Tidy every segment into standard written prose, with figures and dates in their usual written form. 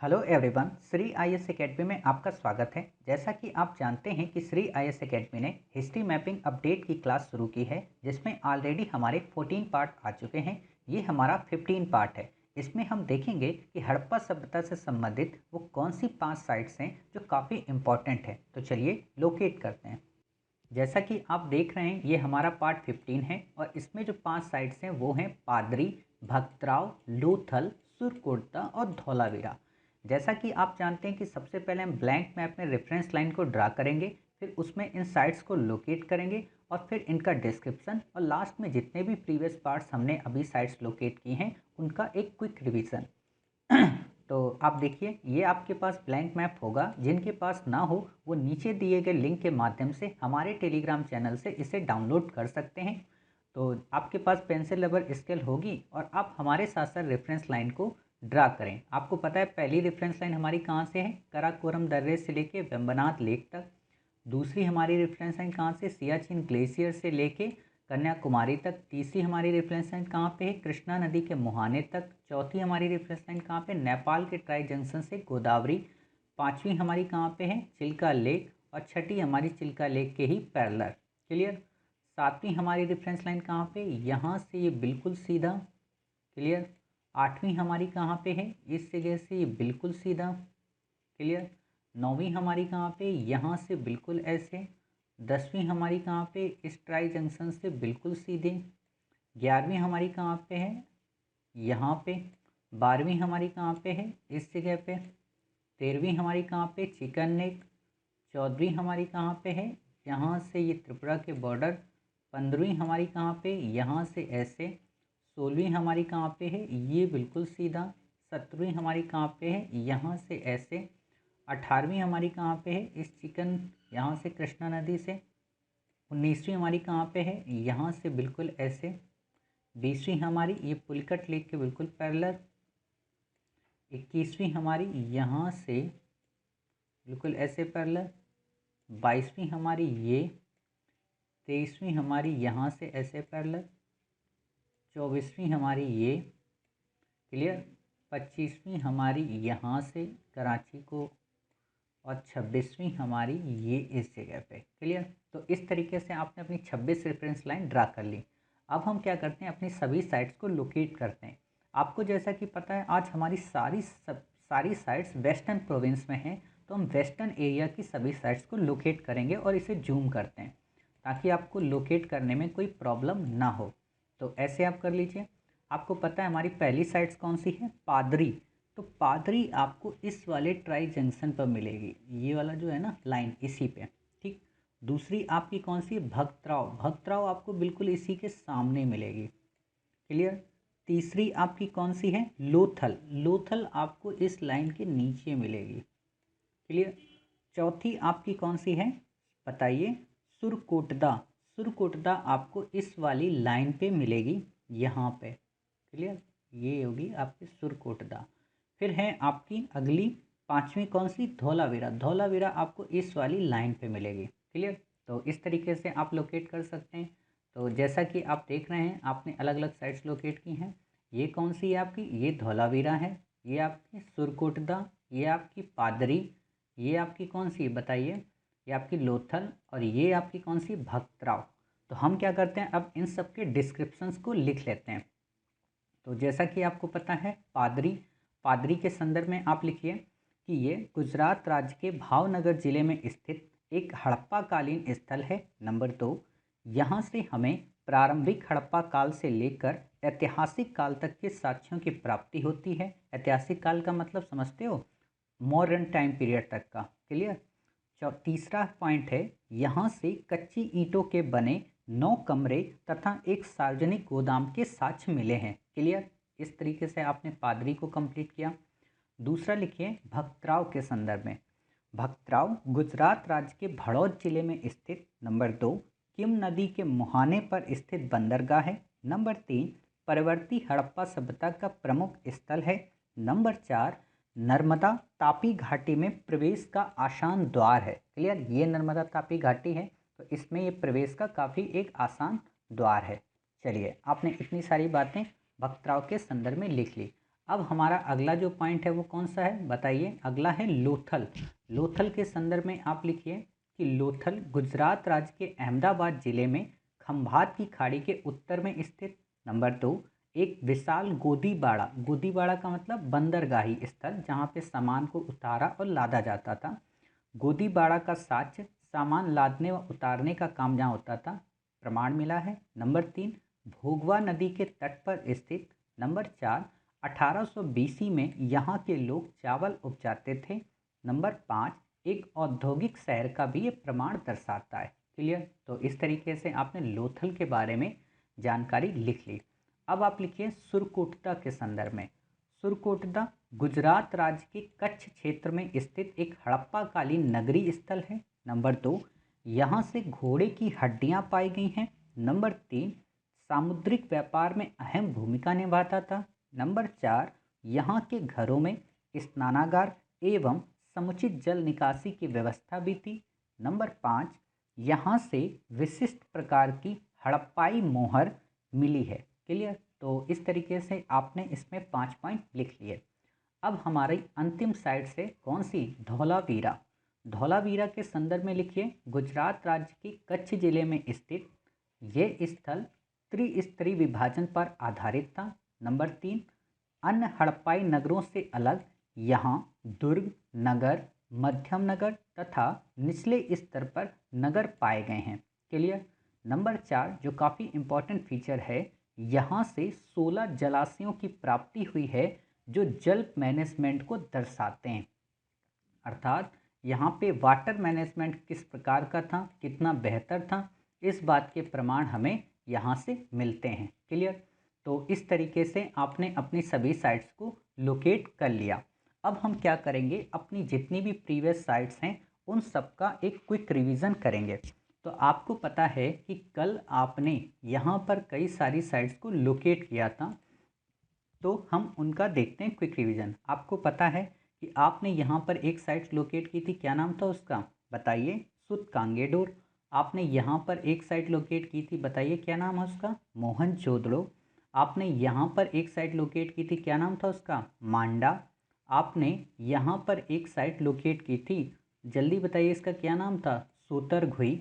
Hello everyone, Shri IAS academy में आपका स्वागत है। जैसा कि आप जानते हैं कि श्री आईएएस एकेडमी ने हिस्ट्री मैपिंग अपडेट की क्लास शुरू की है, जिसमें ऑलरेडी हमारे 14 पार्ट आ चुके हैं। ये हमारा 15 पार्ट है। इसमें हम देखेंगे कि हड़प्पा सभ्यता से संबंधित वो कौन सी 5 साइट्स हैं जो काफ़ी इम्पॉर्टेंट है। तो चलिए लोकेट करते हैं। जैसा कि आप देख रहे हैं, ये हमारा पार्ट 15 है और इसमें जो 5 साइट्स हैं वो हैं पादरी, भक्तराव, लोथल, सुरकोटदा और धौलावीरा। जैसा कि आप जानते हैं कि सबसे पहले हम ब्लैंक मैप में रेफरेंस लाइन को ड्रा करेंगे, फिर उसमें इन साइट्स को लोकेट करेंगे और फिर इनका डिस्क्रिप्शन और लास्ट में जितने भी प्रीवियस पार्ट्स हमने अभी साइट्स लोकेट की हैं उनका एक क्विक रिवीजन। तो आप देखिए, ये आपके पास ब्लैंक मैप होगा। जिनके पास ना हो वो नीचे दिए गए लिंक के माध्यम से हमारे टेलीग्राम चैनल से इसे डाउनलोड कर सकते हैं। तो आपके पास पेंसिल रबर स्केल होगी और आप हमारे साथ साथ रेफरेंस लाइन को ड्रा करें। आपको पता है पहली रेफरेंस लाइन हमारी कहाँ से है? कराकोरम दर्रे से लेके वेम्बनाथ लेक तक। दूसरी हमारी रेफरेंस लाइन कहाँ से? सियाचिन ग्लेशियर से लेके कन्याकुमारी तक। तीसरी हमारी रेफरेंस लाइन कहाँ पे है? कृष्णा नदी के मुहाने तक। चौथी हमारी रेफरेंस लाइन कहाँ पे? नेपाल के ट्राई जंक्शन से गोदावरी। पांचवी हमारी कहाँ पे है? चिल्का लेक। और छठी हमारी चिल्का लेक के ही पैरेलल। क्लियर? सातवीं हमारी रेफरेंस लाइन कहाँ पे? यहाँ से ये बिल्कुल सीधा। क्लियर? आठवीं हमारी कहाँ पे है? इस जगह से ये बिल्कुल सीधा। क्लियर? नौवीं हमारी कहाँ पे? यहाँ से बिल्कुल ऐसे। 10वीं हमारी कहाँ पे? इस ट्राई जंक्शन से बिल्कुल सीधे। 11वीं हमारी कहाँ पे है? यहाँ पे। 12वीं हमारी कहाँ पे है? इस जगह पे। 13वीं हमारी कहाँ पे? Chicken neck. 14वीं हमारी कहाँ पे है? यहाँ से ये त्रिपुरा के बॉर्डर। 15वीं हमारी कहाँ पे? यहाँ से ऐसे। 16वीं हमारी कहाँ पे है? ये बिल्कुल सीधा। 17वीं हमारी कहाँ पे है? यहाँ से ऐसे। 18वीं हमारी कहाँ पे है? इस चिकन यहाँ से कृष्णा नदी से। 19वीं हमारी कहाँ पे है? यहाँ से बिल्कुल ऐसे। 20वीं हमारी ये पुलिकट लेक के बिल्कुल पैरेलल। 21वीं हमारी यहाँ से बिल्कुल ऐसे पैरेलल। 22वीं हमारी ये। 23वीं हमारी यहाँ से ऐसे पैरेलल। 24वीं हमारी ये। क्लियर? 25वीं हमारी यहाँ से कराची को। और 26वीं हमारी ये इस जगह पे। क्लियर? तो इस तरीके से आपने अपनी 26 रेफरेंस लाइन ड्रा कर ली। अब हम क्या करते हैं, अपनी सभी साइट्स को लोकेट करते हैं। आपको जैसा कि पता है आज हमारी सारी साइट्स वेस्टर्न प्रोविंस में हैं, तो हम वेस्टर्न एरिया की सभी साइट्स को लोकेट करेंगे और इसे जूम करते हैं ताकि आपको लोकेट करने में कोई प्रॉब्लम ना हो। तो ऐसे आप कर लीजिए। आपको पता है हमारी पहली साइट्स कौन सी है? पादरी। तो पादरी आपको इस वाले ट्राई जंक्शन पर मिलेगी, ये वाला जो है ना लाइन, इसी पे। ठीक। दूसरी आपकी कौन सी? भक्तराव। भक्तराव आपको बिल्कुल इसी के सामने मिलेगी। क्लियर? तीसरी आपकी कौन सी है? लोथल। लोथल आपको इस लाइन के नीचे मिलेगी। क्लियर? चौथी आपकी कौन सी है? बताइए। सुरकोटदा। सुरकोटदा आपको इस वाली लाइन पे मिलेगी, यहाँ पे। क्लियर? ये होगी आपकी सुरकोटदा। फिर है आपकी अगली पांचवी कौन सी? धौलावीरा। धौलावीरा आपको इस वाली लाइन पे मिलेगी। क्लियर? तो इस तरीके से आप लोकेट कर सकते हैं। तो जैसा कि आप देख रहे हैं, आपने अलग अलग साइट्स लोकेट की हैं। ये कौन सी है आपकी? ये धौलावीरा है। ये आपकी सुरकोटदा। ये आपकी पादरी। ये आपकी कौन सी बताइए? ये आपकी लोथल। और ये आपकी कौन सी? भक्तराव। तो हम क्या करते हैं, अब इन सब के डिस्क्रिप्शंस को लिख लेते हैं। तो जैसा कि आपको पता है पादरी, पादरी के संदर्भ में आप लिखिए कि ये गुजरात राज्य के भावनगर जिले में स्थित एक हड़प्पा कालीन स्थल है। नंबर 2, यहाँ से हमें प्रारंभिक हड़प्पा काल से लेकर ऐतिहासिक काल तक के साक्ष्यों की प्राप्ति होती है। ऐतिहासिक काल का मतलब समझते हो? मॉडर्न टाइम पीरियड तक का। क्लियर? तीसरा पॉइंट है, यहाँ से कच्ची ईंटों के बने 9 कमरे तथा एक सार्वजनिक गोदाम के साक्ष्य मिले हैं। क्लियर? इस तरीके से आपने पादरी को कंप्लीट किया। दूसरा लिखिए भक्तराव के संदर्भ में। भक्तराव गुजरात राज्य के भड़ौत जिले में स्थित। नंबर 2, किम नदी के मुहाने पर स्थित बंदरगाह है। नंबर 3, परवर्ती हड़प्पा सभ्यता का प्रमुख स्थल है। नंबर 4, नर्मदा तापी घाटी में प्रवेश का आसान द्वार है। क्लियर? ये नर्मदा तापी घाटी है, तो इसमें ये प्रवेश का काफ़ी एक आसान द्वार है। चलिए, आपने इतनी सारी बातें भक्तराव के संदर्भ में लिख ली। अब हमारा अगला जो पॉइंट है वो कौन सा है बताइए। अगला है लोथल। लोथल के संदर्भ में आप लिखिए कि लोथल गुजरात राज्य के अहमदाबाद जिले में खंभात की खाड़ी के उत्तर में स्थित। नंबर 2, एक विशाल गोदीबाड़ा। गोदीबाड़ा का मतलब बंदरगाही स्थल, जहाँ पे सामान को उतारा और लादा जाता था। गोदीबाड़ा का साक्ष्य सामान लादने व उतारने का काम जहाँ होता था, प्रमाण मिला है। नंबर 3, भोगवा नदी के तट पर स्थित। नंबर 4, 1800 BC में यहाँ के लोग चावल उपजाते थे। नंबर 5, एक औद्योगिक शहर का भी ये प्रमाण दर्शाता है। क्लियर। तो इस तरीके से आपने लोथल के बारे में जानकारी लिख ली। अब आप लिखिए सुरकोटदा के संदर्भ में। सुरकोटदा गुजरात राज्य के कच्छ क्षेत्र में स्थित एक हड़प्पा कालीन नगरी स्थल है। नंबर 2, यहाँ से घोड़े की हड्डियाँ पाई गई हैं। नंबर 3, सामुद्रिक व्यापार में अहम भूमिका निभाता था। नंबर 4, यहाँ के घरों में स्नानागार एवं समुचित जल निकासी की व्यवस्था भी थी। नंबर 5, यहाँ से विशिष्ट प्रकार की हड़प्पाई मोहर मिली है। क्लियर। तो इस तरीके से आपने इसमें 5 पॉइंट लिख लिए। अब हमारी अंतिम साइड से कौन सी, धौलावीरा। धौलावीरा के संदर्भ में लिखिए गुजरात राज्य के कच्छ जिले में स्थित ये स्थल त्रिस्तरीय विभाजन पर आधारित था। नंबर 3, अन्य हड़प्पाई नगरों से अलग यहाँ दुर्ग नगर, मध्यम नगर तथा निचले स्तर पर नगर पाए गए हैं। क्लियर। नंबर 4 जो काफ़ी इम्पोर्टेंट फीचर है, यहाँ से 16 जलाशयों की प्राप्ति हुई है जो जल मैनेजमेंट को दर्शाते हैं। अर्थात यहाँ पे वाटर मैनेजमेंट किस प्रकार का था, कितना बेहतर था, इस बात के प्रमाण हमें यहाँ से मिलते हैं। क्लियर। तो इस तरीके से आपने अपनी सभी साइट्स को लोकेट कर लिया। अब हम क्या करेंगे, अपनी जितनी भी प्रीवियस साइट्स हैं उन सब का एक क्विक रिवीजन करेंगे। तो आपको पता है कि कल आपने यहाँ पर कई सारी साइट्स को लोकेट किया था, तो हम उनका देखते हैं क्विक रिवीजन। आपको पता है कि आपने यहाँ पर एक साइट लोकेट की थी, क्या नाम था उसका बताइए, सुतकांगेडोर। आपने यहाँ पर एक साइट लोकेट की थी, बताइए क्या नाम है उसका, मोहनजोदड़ो। आपने यहाँ पर एक साइट लोकेट की थी, क्या नाम था उसका, मांडा। आपने यहाँ पर एक साइट लोकेट की थी, जल्दी बताइए इसका क्या नाम था, सोतरघुई।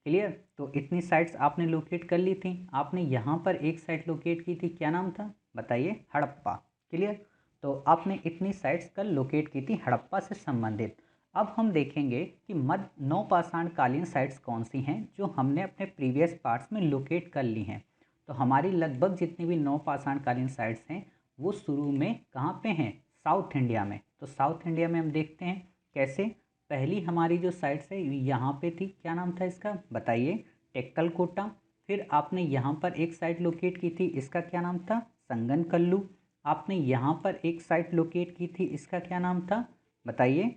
क्लियर। तो इतनी साइट्स आपने लोकेट कर ली थी। आपने यहाँ पर एक साइट लोकेट की थी, क्या नाम था बताइए, हड़प्पा। क्लियर। तो आपने इतनी साइट्स कल लोकेट की थी हड़प्पा से संबंधित। अब हम देखेंगे कि मध्य नवपाषाण कालीन साइट्स कौन सी हैं जो हमने अपने प्रीवियस पार्ट्स में लोकेट कर ली हैं। तो हमारी लगभग जितनी भी नवपाषाण कालीन साइट्स हैं वो शुरू में कहाँ पे हैं, साउथ इंडिया में। तो साउथ इंडिया में हम देखते हैं कैसे। पहली हमारी जो साइट्स है यहाँ पे थी, क्या नाम था इसका बताइए, टेक्कलकोटा। फिर आपने यहाँ पर एक साइट लोकेट की थी, इसका क्या नाम था, संगनकल्लू। आपने यहाँ पर एक साइट लोकेट की थी, इसका क्या नाम था बताइए,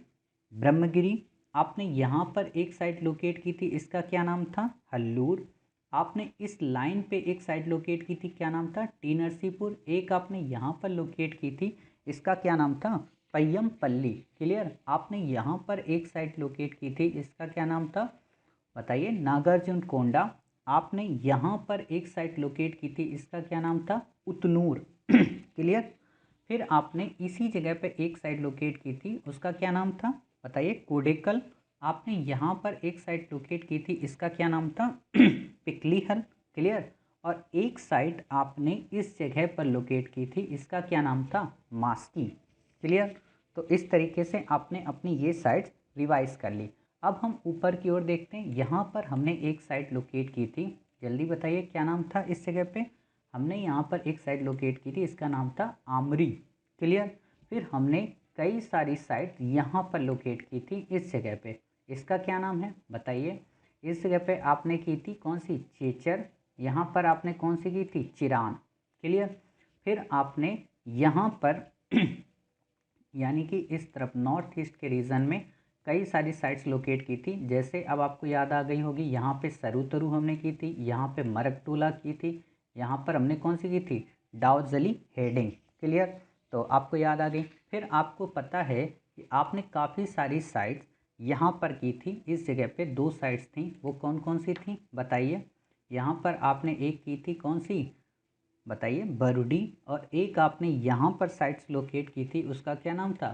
ब्रह्मगिरी। आपने यहाँ पर एक साइट लोकेट की थी, इसका क्या नाम था, हल्लूर। आपने इस लाइन पे एक साइट लोकेट की थी, क्या नाम था, टी नरसीपुर। एक आपने यहाँ पर लोकेट की थी, इसका क्या नाम था, पय्यमपल्ली। क्लियर। आपने यहाँ पर एक साइट लोकेट की थी, इसका क्या नाम था बताइए, नागार्जुन कोंडा। आपने यहाँ पर एक साइट लोकेट की थी, इसका क्या नाम था, उतनूर। क्लियर। फिर आपने इसी जगह पे एक साइट लोकेट की थी, उसका क्या नाम था बताइए, कोडेकल। आपने यहाँ पर एक साइट लोकेट की थी, इसका क्या नाम था, पिकलीहल। क्लियर। और एक साइट आपने इस जगह पर लोकेट की थी, इसका क्या नाम था, मास्की। क्लियर। तो इस तरीके से आपने अपनी ये साइट्स रिवाइज कर ली। अब हम ऊपर की ओर देखते हैं, यहाँ पर हमने एक साइट लोकेट की थी, जल्दी बताइए क्या नाम था इस जगह पे। हमने यहाँ पर एक साइट लोकेट की थी, इसका नाम था आमरी। क्लियर। फिर हमने कई सारी साइट यहाँ पर लोकेट की थी इस जगह पे, इसका क्या नाम है बताइए। इस जगह पे आपने की थी कौन सी, चेचर। यहाँ पर आपने कौन सी की थी, चिरान। क्लियर। फिर आपने यहाँ पर यानी कि इस तरफ नॉर्थ ईस्ट के रीजन में कई सारी साइट्स लोकेट की थी। जैसे अब आपको याद आ गई होगी, यहाँ पे सरुतरु हमने की थी, यहाँ पे मरकटोला की थी, यहाँ पर हमने कौन सी की थी, डाउजली हेडिंग। क्लियर। तो आपको याद आ गई। फिर आपको पता है कि आपने काफ़ी सारी साइट्स यहाँ पर की थी, इस जगह पे 2 साइट्स थी, वो कौन कौन सी थी बताइए। यहाँ पर आपने एक की थी कौन सी, बताइए बरुडी, और एक आपने यहाँ पर साइट्स लोकेट की थी, उसका क्या नाम था?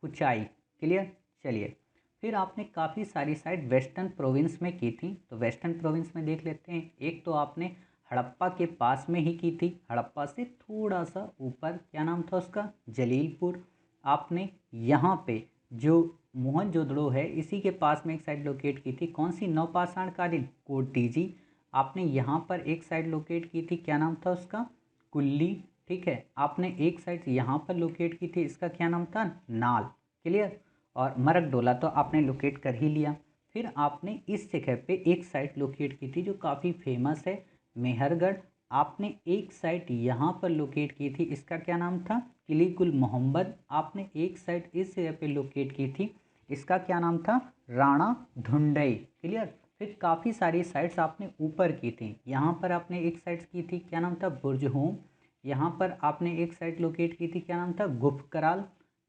कुचाई। क्लियर। चलिए, फिर आपने काफ़ी सारी साइट वेस्टर्न प्रोविंस में की थी, तो वेस्टर्न प्रोविंस में देख लेते हैं। एक तो आपने हड़प्पा के पास में ही की थी, हड़प्पा से थोड़ा सा ऊपर, क्या नाम था उसका? जलीलपुर। आपने यहाँ पे जो मोहनजोदड़ो है इसी के पास में एक साइट लोकेट की थी, कौन सी? नवपाषाण कालीन, कोटीजी। आपने यहाँ पर एक साइट लोकेट की थी, क्या नाम था उसका? कुल्ली। ठीक है। आपने एक साइट यहाँ पर लोकेट की थी, इसका क्या नाम था? नाल। क्लियर। और मरकडोला तो आपने लोकेट कर ही लिया। फिर आपने इस जगह पे एक साइट लोकेट की थी जो काफ़ी फेमस है, मेहरगढ़। आपने एक साइट यहाँ पर लोकेट की थी, इसका क्या नाम था? किली गुल मोहम्मद। आपने एक साइट इस जगह पे लोकेट की थी, इसका क्या नाम था? राणा धुंडई। क्लियर। फिर काफ़ी सारी साइट्स आपने ऊपर की थी, यहाँ पर आपने एक साइट की थी, क्या नाम था? बुर्जहोम। यहाँ पर आपने एक साइट लोकेट की थी, क्या नाम था? गुफकराल।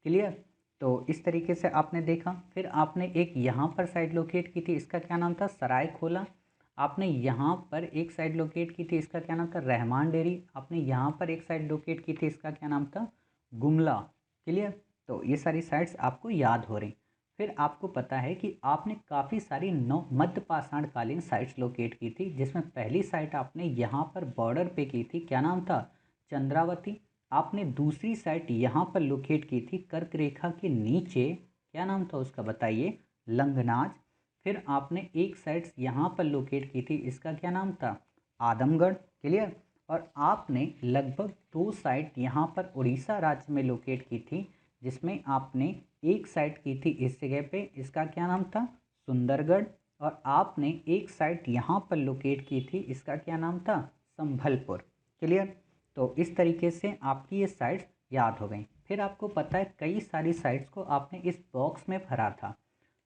क्लियर। तो इस तरीके से आपने देखा। फिर आपने एक यहाँ पर साइट लोकेट की थी, इसका क्या नाम था? सराय खोला। आपने यहाँ पर एक साइट लोकेट की थी, इसका क्या नाम था? रहमान डेरी। आपने यहाँ पर एक साइट लोकेट की थी, इसका क्या नाम था? गुमला। क्लियर। तो ये सारी साइट्स आपको याद हो रही। फिर आपको पता है कि आपने काफ़ी सारी नौ मध्य पाषाण कालीन साइट्स लोकेट की थी, जिसमें पहली साइट आपने यहाँ पर बॉर्डर पे की थी, क्या नाम था? चंद्रावती। आपने दूसरी साइट यहाँ पर लोकेट की थी कर्क रेखा के नीचे, क्या नाम था उसका? बताइए। लंगनाज। फिर आपने एक साइट यहाँ पर लोकेट की थी, इसका क्या नाम था? आदमगढ़। क्लियर। और आपने लगभग 2 साइट यहाँ पर उड़ीसा राज्य में लोकेट की थी, जिसमें आपने एक साइट की थी इस जगह पे, इसका क्या नाम था? सुंदरगढ़। और आपने एक साइट यहाँ पर लोकेट की थी, इसका क्या नाम था? संभलपुर। क्लियर। तो इस तरीके से आपकी ये साइट्स याद हो गई। फिर आपको पता है कई सारी साइट्स को आपने इस बॉक्स में भरा था।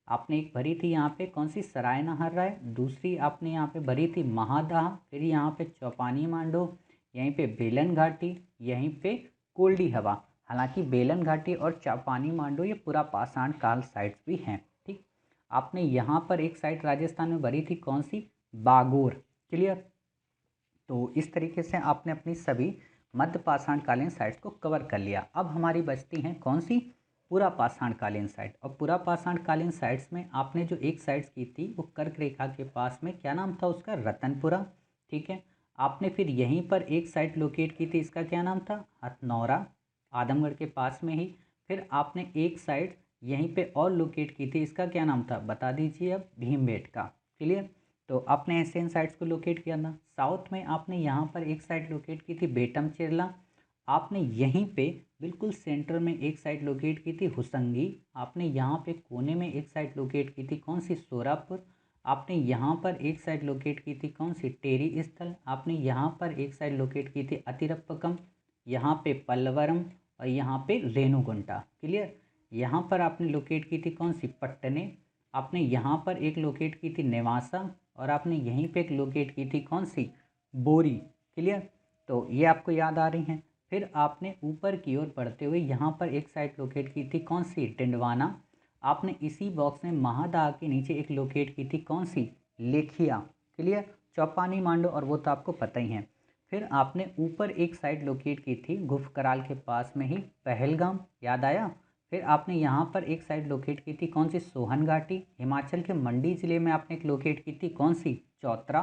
आपने एक भरी थी यहाँ पे, कौन सी? सराय नहर राय। दूसरी आपने यहाँ पे भरी थी महादाह। फिर यहाँ पे चौपानी मांडो, यहीं पे बेलन घाटी, यहीं पे कोल्डी हवा। हालांकि बेलन घाटी और चौपानी मांडो ये पूरा पाषाण काल साइट्स भी हैं। ठीक। आपने यहाँ पर एक साइट राजस्थान में भरी थी, कौन सी? बागोर। क्लियर। तो इस तरीके से आपने अपनी सभी मध्य पाषाण कालीन साइट्स को कवर कर लिया। अब हमारी बचती हैं कौन सी? पूरा पाषाण कालीन साइट। और पूरा पाषाण कालीन साइट्स में आपने जो एक साइट्स की थी वो कर्क रेखा के पास में, क्या नाम था उसका? रतनपुरा। ठीक है। आपने फिर यहीं पर एक साइट लोकेट की थी, इसका क्या नाम था? हथनौरा, आदमगढ़ के पास में ही। फिर आपने एक साइट यहीं पे और लोकेट की थी, इसका क्या नाम था? बता दीजिए अब। भीमबेटका। क्लियर। तो आपने ऐसे इन साइट्स को लोकेट किया था। साउथ में आपने यहाँ पर एक साइट लोकेट की थी, बेटम चेरला। आपने यहीं पे बिल्कुल सेंटर में एक साइट लोकेट की थी, हुसंगी। आपने यहाँ पे कोने में एक साइट लोकेट की थी, कौन सी? सोरापुर। आपने यहाँ पर एक साइट लोकेट की थी, कौन सी? टेरी स्थल। आपने यहाँ पर एक साइट लोकेट की थी, अतिरप्पकम। यहाँ पे पल्लवरम, और यहाँ पे रेणुगुंटा। क्लियर। यहाँ पर आपने लोकेट की थी, कौन सी? पट्टने। आपने यहाँ पर एक लोकेट की थी, नेवासा। और आपने यहीं पे एक लोकेट की थी, कौन सी? बोरी। क्लियर। तो ये आपको याद आ रही हैं। फिर आपने ऊपर की ओर बढ़ते हुए यहाँ पर एक साइट लोकेट की थी, कौन सी? टिंडवाना। आपने इसी बॉक्स में महादाह के नीचे एक लोकेट की थी, कौन सी? लेखिया। क्लियर। चौपानी मांडो, और वो तो आपको पता ही है। फिर आपने ऊपर एक साइट लोकेट की थी गुफकराल के पास में ही, पहलगाम। याद आया। फिर आपने यहाँ पर एक साइट लोकेट की थी, कौन सी? सोहन घाटी। हिमाचल के मंडी ज़िले में आपने एक लोकेट की थी, कौन सी? चौतरा।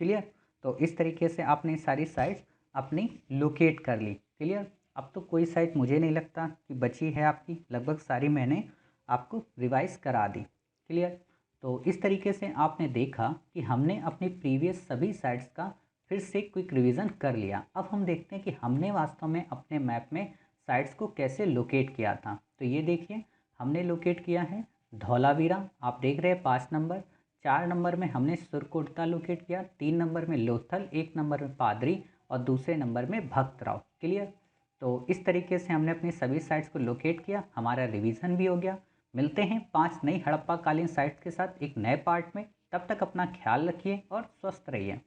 क्लियर। तो इस तरीके से आपने सारी साइट्स अपनी लोकेट कर ली। क्लियर। अब तो कोई साइट मुझे नहीं लगता कि बची है आपकी, लगभग सारी मैंने आपको रिवाइज करा दी। क्लियर। तो इस तरीके से आपने देखा कि हमने अपनी प्रीवियस सभी साइट्स का फिर से क्विक रिवीजन कर लिया। अब हम देखते हैं कि हमने वास्तव में अपने मैप में साइट्स को कैसे लोकेट किया था। तो ये देखिए, हमने लोकेट किया है धौलावीरा, आप देख रहे हैं 5 नंबर। 4 नंबर में हमने सुरकोटता लोकेट किया, 3 नंबर में लोथल, 1 नंबर में पादरी, और दूसरे नंबर में भक्तराव। क्लियर। तो इस तरीके से हमने अपनी सभी साइट्स को लोकेट किया, हमारा रिवीजन भी हो गया। मिलते हैं 5 नई हड़प्पा कालीन साइट्स के साथ एक नए पार्ट में। तब तक अपना ख्याल रखिए और स्वस्थ रहिए।